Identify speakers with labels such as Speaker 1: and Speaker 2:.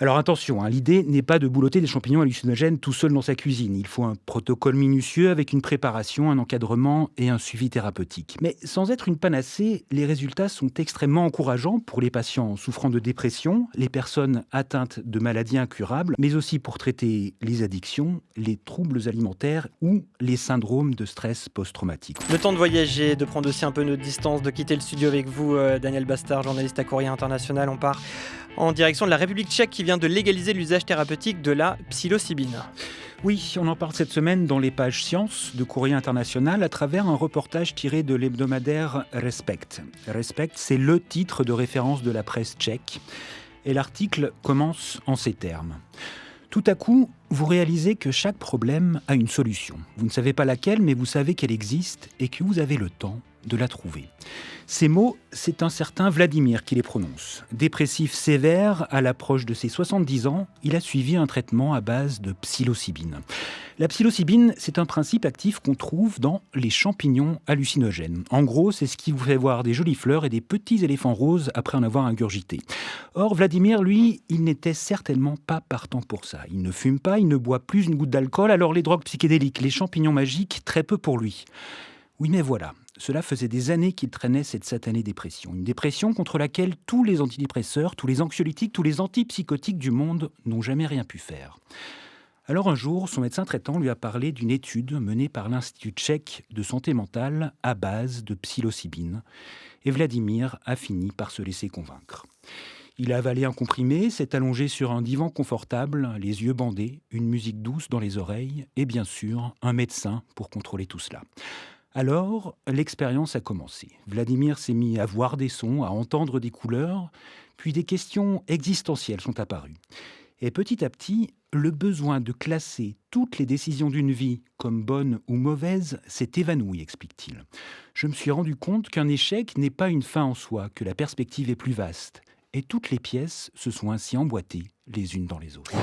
Speaker 1: Alors attention, l'idée n'est pas de boulotter des champignons hallucinogènes tout seul dans sa cuisine. Il faut un protocole minutieux avec une préparation, un encadrement et un suivi thérapeutique. Mais sans être une panacée, les résultats sont extrêmement encourageants pour les patients souffrant de dépression, les personnes atteintes de maladies incurables, mais aussi pour traiter les addictions, les troubles alimentaires ou les syndromes de stress post-traumatique.
Speaker 2: Le temps de voyager, de prendre aussi un peu notre distance, de quitter le studio avec vous, Daniel Bastard, journaliste à Courrier International. On part en direction de la République tchèque qui vient de légaliser l'usage thérapeutique de la psilocybine.
Speaker 1: Oui, on en parle cette semaine dans les pages Sciences de Courrier International à travers un reportage tiré de l'hebdomadaire Respect. Respect, c'est le titre de référence de la presse tchèque. Et l'article commence en ces termes. Tout à coup, vous réalisez que chaque problème a une solution. Vous ne savez pas laquelle, mais vous savez qu'elle existe et que vous avez le temps de la trouver. Ces mots, c'est un certain Vladimir qui les prononce. Dépressif sévère, à l'approche de ses 70 ans, il a suivi un traitement à base de psilocybine. La psilocybine, c'est un principe actif qu'on trouve dans les champignons hallucinogènes. En gros, c'est ce qui vous fait voir des jolies fleurs et des petits éléphants roses après en avoir ingurgité. Or, Vladimir, lui, il n'était certainement pas partant pour ça. Il ne fume pas, il ne boit plus une goutte d'alcool, alors les drogues psychédéliques, les champignons magiques, très peu pour lui. Oui, mais voilà. Cela faisait des années qu'il traînait cette satanée dépression. Une dépression contre laquelle tous les antidépresseurs, tous les anxiolytiques, tous les antipsychotiques du monde n'ont jamais rien pu faire. Alors un jour, son médecin traitant lui a parlé d'une étude menée par l'Institut tchèque de santé mentale à base de psilocybine. Et Vladimir a fini par se laisser convaincre. Il a avalé un comprimé, s'est allongé sur un divan confortable, les yeux bandés, une musique douce dans les oreilles et bien sûr un médecin pour contrôler tout cela. Alors, l'expérience a commencé. Vladimir s'est mis à voir des sons, à entendre des couleurs, puis des questions existentielles sont apparues. Et petit à petit, le besoin de classer toutes les décisions d'une vie comme bonnes ou mauvaises s'est évanoui, explique-t-il. Je me suis rendu compte qu'un échec n'est pas une fin en soi, que la perspective est plus vaste. Et toutes les pièces se sont ainsi emboîtées les unes dans les autres.